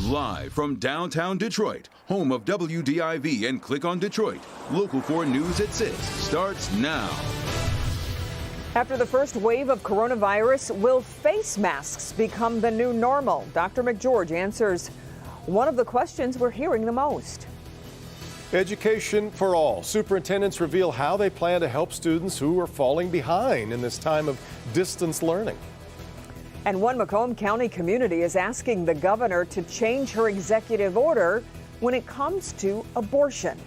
Live from downtown Detroit, home of WDIV and Click on Detroit, Local 4 News at 6 starts now. After the first wave of coronavirus, will face masks become the new normal? Dr. McGeorge answers one of the questions we're hearing the most. Education for all. Superintendents reveal how they plan to help students who are falling behind in this time of distance learning. And one Macomb County community is asking the governor to change her executive order when it comes to abortion.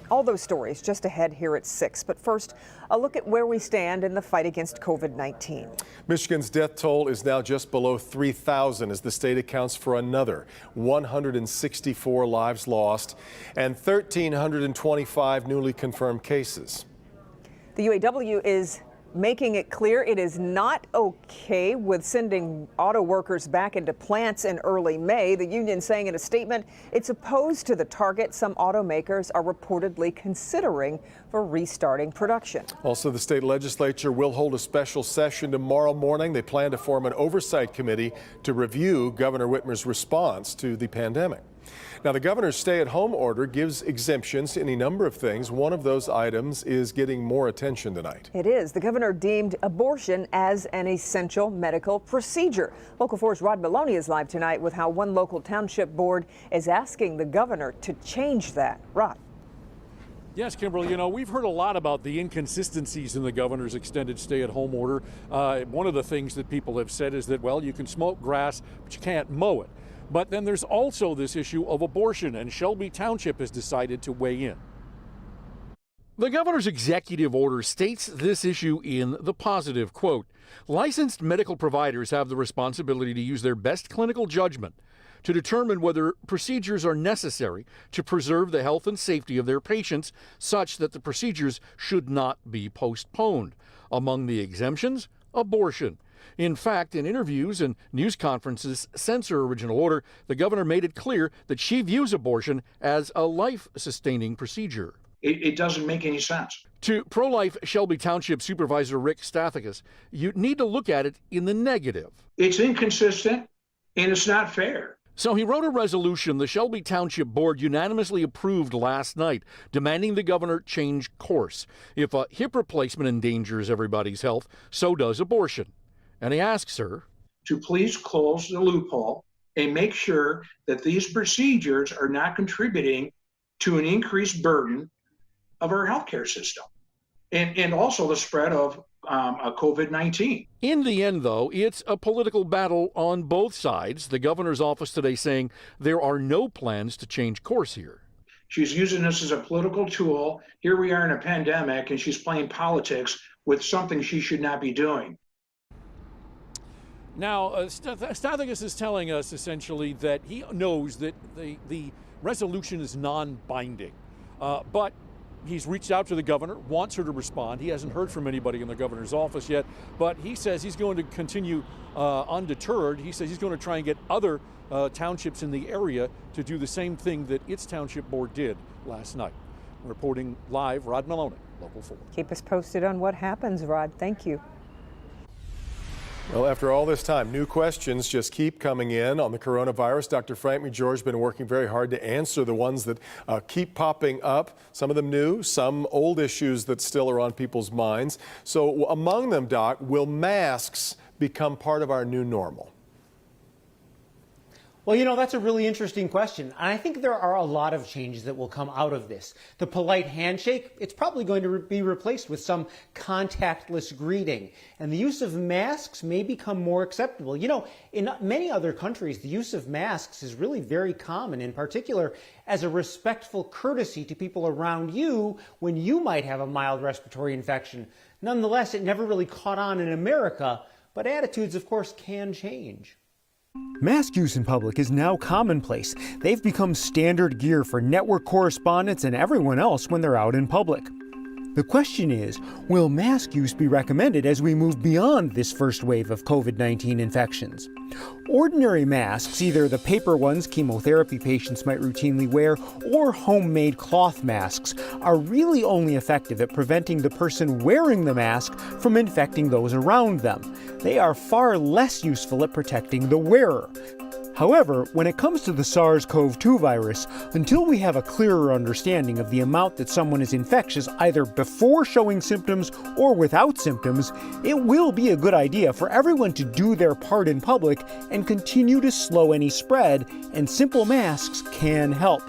All those stories just ahead here at 6. But first, a look at where we stand in the fight against COVID-19. Michigan's death toll is now just below 3,000 as the state accounts for another 164 lives lost and 1,325 newly confirmed cases. The UAW is making it clear it is not okay with sending auto workers back into plants in early May. The union saying in a statement it's opposed to the target some automakers are reportedly considering for restarting production. Also, the state legislature will hold a special session tomorrow morning. They plan to form an oversight committee to review Governor Whitmer's response to the pandemic. Now, the governor's stay-at-home order gives exemptions to any number of things. One of those items is getting more attention tonight. It is. The governor deemed abortion as an essential medical procedure. Local 4's Rod Maloney is live tonight with how one local township board is asking the governor to change that. Rod. Yes, Kimberly, you know, we've heard a lot about the inconsistencies in the governor's extended stay-at-home order. One of the things that people have said is that, well, you can smoke grass, but you can't mow it. But then there's also this issue of abortion, and Shelby Township has decided to weigh in. The governor's executive order states this issue in the positive, quote, licensed medical providers have the responsibility to use their best clinical judgment to determine whether procedures are necessary to preserve the health and safety of their patients such that the procedures should not be postponed. Among the exemptions, abortion. In fact, in interviews and news conferences since her original order, the governor made it clear that she views abortion as a life-sustaining procedure. It doesn't make any sense. To pro-life Shelby Township Supervisor Rick Stathakis, you need to look at it in the negative. It's inconsistent and it's not fair. So he wrote a resolution the Shelby Township Board unanimously approved last night, demanding the governor change course. If a hip replacement endangers everybody's health, so does abortion. And he asks her to please close the loophole and make sure that these procedures are not contributing to an increased burden of our healthcare system and also the spread of COVID-19. In the end, though, it's a political battle on both sides. The governor's office today saying there are no plans to change course here. She's using this as a political tool. Here we are in a pandemic, and she's playing politics with something she should not be doing. Now, Stathakis is telling us essentially that he knows that the resolution is non-binding, but he's reached out to the governor, wants her to respond. He hasn't heard from anybody in the governor's office yet, but he says he's going to continue undeterred. He says he's going to try and get other townships in the area to do the same thing that its township board did last night. Reporting live, Rod Maloney, Local 4. Keep us posted on what happens, Rod. Thank you. Well, after all this time, new questions just keep coming in on the coronavirus. Dr. Frank McGeorge has been working very hard to answer the ones that keep popping up, some of them new, some old issues that still are on people's minds. So among them, Doc, will masks become part of our new normal? Well, you know, that's a really interesting question. And I think there are a lot of changes that will come out of this. The polite handshake, it's probably going to be replaced with some contactless greeting. And the use of masks may become more acceptable. You know, in many other countries, the use of masks is really very common, in particular as a respectful courtesy to people around you when you might have a mild respiratory infection. Nonetheless, it never really caught on in America, but attitudes, of course, can change. Mask use in public is now commonplace. They've become standard gear for network correspondents and everyone else when they're out in public. The question is, will mask use be recommended as we move beyond this first wave of COVID-19 infections? Ordinary masks, either the paper ones chemotherapy patients might routinely wear or homemade cloth masks, are really only effective at preventing the person wearing the mask from infecting those around them. They are far less useful at protecting the wearer. However, when it comes to the SARS-CoV-2 virus, until we have a clearer understanding of the amount that someone is infectious either before showing symptoms or without symptoms, it will be a good idea for everyone to do their part in public and continue to slow any spread, and simple masks can help.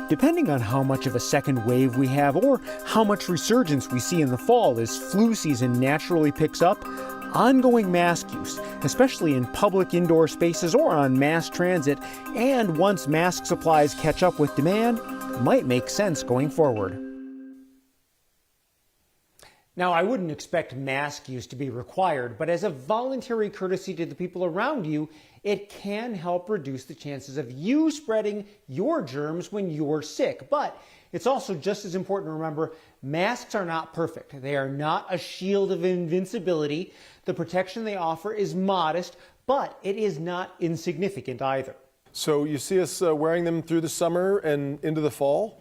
Depending on how much of a second wave we have or how much resurgence we see in the fall as flu season naturally picks up, ongoing mask use, especially in public indoor spaces or on mass transit, and once mask supplies catch up with demand, might make sense going forward. Now, I wouldn't expect mask use to be required, but as a voluntary courtesy to the people around you, it can help reduce the chances of you spreading your germs when you're sick. But it's also just as important to remember, masks are not perfect. They are not a shield of invincibility. The protection they offer is modest, but it is not insignificant either. So you see us wearing them through the summer and into the fall?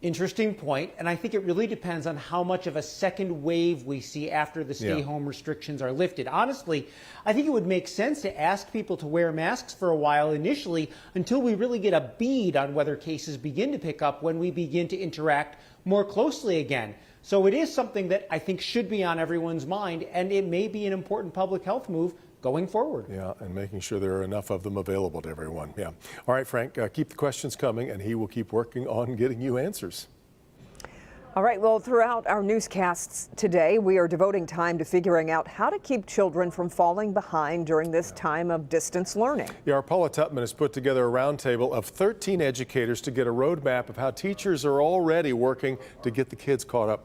Interesting point, and I think it really depends on how much of a second wave we see after the stay-home restrictions are lifted. Honestly, I think it would make sense to ask people to wear masks for a while initially until we really get a bead on whether cases begin to pick up when we begin to interact more closely again. So it is something that I think should be on everyone's mind, and it may be an important public health move going forward. Yeah, and making sure there are enough of them available to everyone. Yeah. All right, Frank, keep the questions coming, and he will keep working on getting you answers. All right, well, throughout our newscasts today, we are devoting time to figuring out how to keep children from falling behind during this time of distance learning. Yeah, our Paula Tutman has put together a roundtable of 13 educators to get a roadmap of how teachers are already working to get the kids caught up.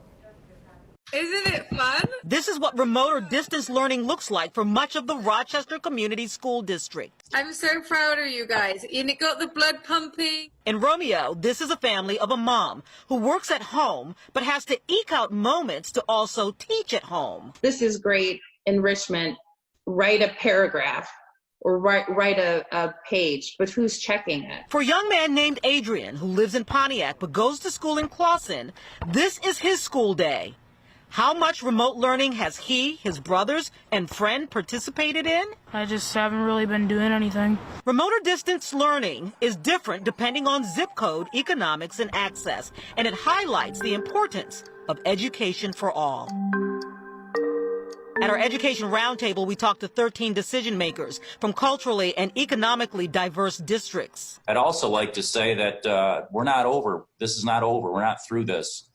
Isn't it fun? This is what remote or distance learning looks like for much of the Rochester Community School District. I'm so proud of you guys. And it got the blood pumping. In Romeo, this is a family of a mom who works at home but has to eke out moments to also teach at home. This is great enrichment. Write a paragraph or write a page, but who's checking it? For a young man named Adrian who lives in Pontiac but goes to school in Clawson, this is his school day. How much remote learning has he, his brothers, and friend participated in? I just haven't really been doing anything. Remote or distance learning is different depending on zip code, economics, and access, and it highlights the importance of education for all. At our Education Roundtable, we talked to 13 decision makers from culturally and economically diverse districts. I'd also like to say that we're not over. This is not over. We're not through this.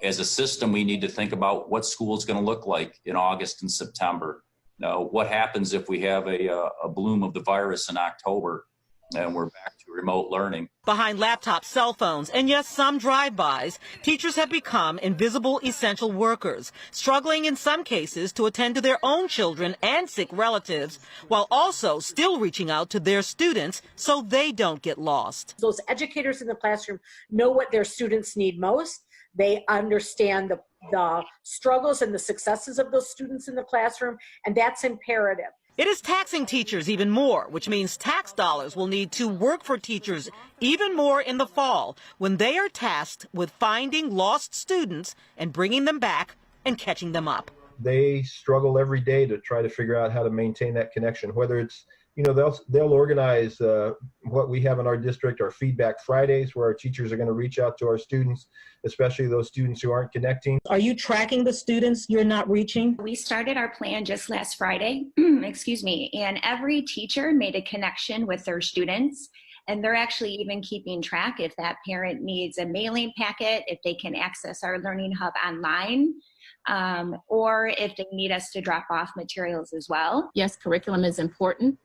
As a system, we need to think about what school is going to look like in August and September. What happens if we have a bloom of the virus in October and we're back to remote learning? Behind laptops, cell phones, and yes, some drive-bys, teachers have become invisible essential workers, struggling in some cases to attend to their own children and sick relatives, while also still reaching out to their students so they don't get lost. Those educators in the classroom know what their students need most. They understand the struggles and the successes of those students in the classroom, and that's imperative. It is taxing teachers even more, which means tax dollars will need to work for teachers even more in the fall when they are tasked with finding lost students and bringing them back and catching them up. They struggle every day to try to figure out how to maintain that connection, whether it's, they'll organize what we have in our district, our Feedback Fridays, where our teachers are going to reach out to our students, especially those students who aren't connecting. Are you tracking the students you're not reaching? We started our plan just last Friday, and every teacher made a connection with their students. And they're actually even keeping track if that parent needs a mailing packet, if they can access our Learning Hub online, or if they need us to drop off materials as well. Yes, curriculum is important.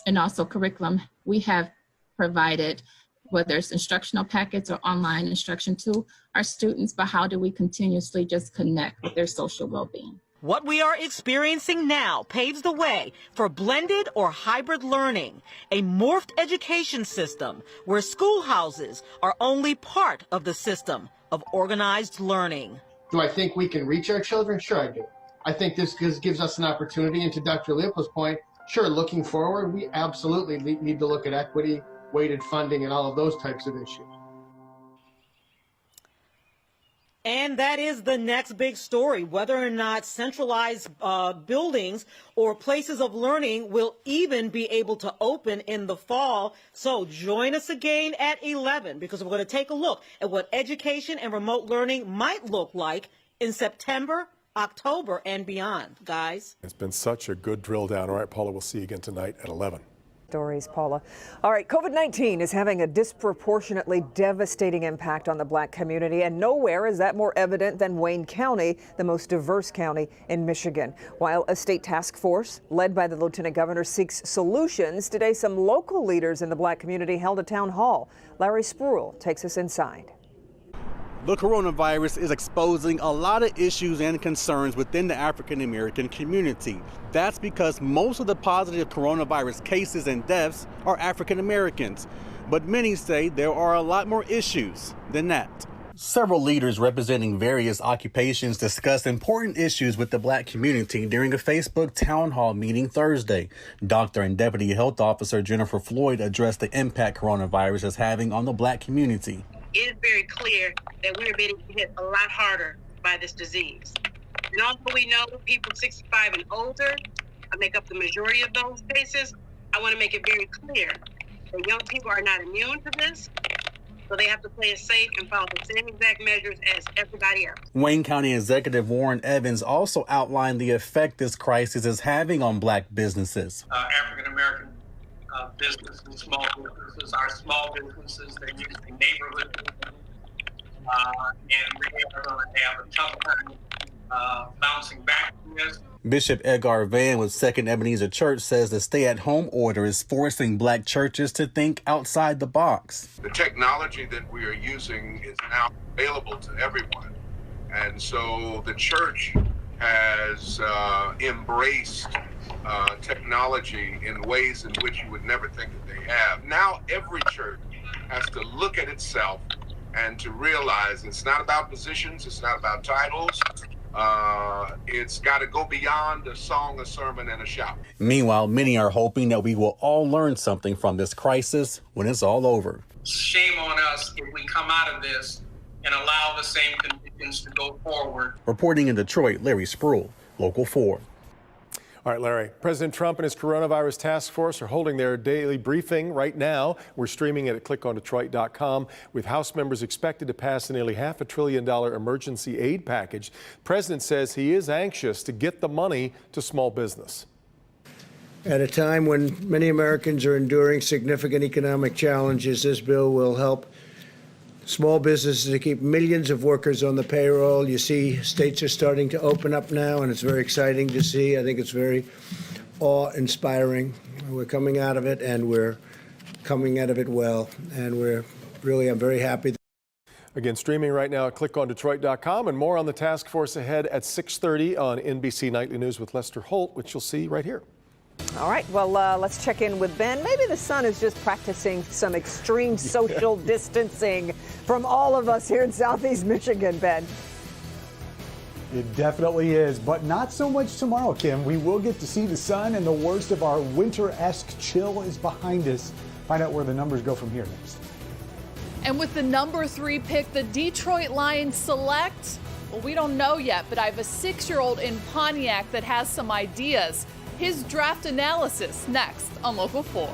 And also curriculum, we have provided, whether it's instructional packets or online instruction to our students, but how do we continuously just connect with their social well-being? What we are experiencing now paves the way for blended or hybrid learning, a morphed education system where schoolhouses are only part of the system of organized learning. Do I think we can reach our children? Sure, I do. I think this gives us an opportunity, and to Dr. Leopold's point, sure, looking forward, we absolutely need to look at equity, weighted funding, and all of those types of issues. And that is the next big story, whether or not centralized buildings or places of learning will even be able to open in the fall. So join us again at 11 because we're going to take a look at what education and remote learning might look like in September, October, and beyond, guys. It's been such a good drill down. All right, Paula, we'll see you again tonight at 11. Stories, Paula. All right, COVID-19 is having a disproportionately devastating impact on the Black community, and nowhere is that more evident than Wayne County, the most diverse county in Michigan. While a state task force led by the Lieutenant Governor seeks solutions, today some local leaders in the Black community held a town hall. Larry Spruill takes us inside. The coronavirus is exposing a lot of issues and concerns within the African American community. That's because most of the positive coronavirus cases and deaths are African Americans. But many say there are a lot more issues than that. Several leaders representing various occupations discussed important issues with the Black community during a Facebook town hall meeting Thursday. Dr. and Deputy Health Officer Jennifer Floyd addressed the impact coronavirus is having on the Black community. It is very clear that we are being hit a lot harder by this disease. And also we know people 65 and older make up the majority of those cases. I want to make it very clear that young people are not immune to this, so they have to play it safe and follow the same exact measures as everybody else. Wayne County Executive Warren Evans also outlined the effect this crisis is having on Black businesses. African-American businesses, small businesses, our small businesses, they're usually neighborhood businesses, and we are going to have a tough time bouncing back from this. Bishop Edgar Van with Second Ebenezer Church says the stay-at-home order is forcing Black churches to think outside the box. The technology that we are using is now available to everyone, and so the church has embraced technology in ways in which you would never think that they have. Now every church has to look at itself and to realize it's not about positions, it's not about titles. It's got to go beyond a song, a sermon, and a shout. Meanwhile, many are hoping that we will all learn something from this crisis when it's all over. Shame on us if we come out of this and allow the same conditions to go forward. Reporting in Detroit, Larry Spruill, Local 4. All right, Larry. President Trump and his coronavirus task force are holding their daily briefing right now. We're streaming it at clickondetroit.com with House members expected to pass a nearly $500 billion emergency aid package. The president says he is anxious to get the money to small business. At a time when many Americans are enduring significant economic challenges, this bill will help small businesses to keep millions of workers on the payroll. You see states are starting to open up now, and it's very exciting to see. I think it's very awe-inspiring. We're coming out of it, and we're coming out of it well. And I'm very happy. Again, streaming right now at clickondetroit.com, and more on the task force ahead at 6:30 on NBC Nightly News with Lester Holt, which you'll see right here. All right, well, let's check in with Ben. Maybe the sun is just practicing some extreme social distancing from all of us here in Southeast Michigan, Ben. It definitely is, but not so much tomorrow, Kim. We will get to see the sun, and the worst of our winter-esque chill is behind us. Find out where the numbers go from here next. And with the number 3 pick, the Detroit Lions select, well, we don't know yet, but I have a 6-year-old in Pontiac that has some ideas. His draft analysis next on Local 4.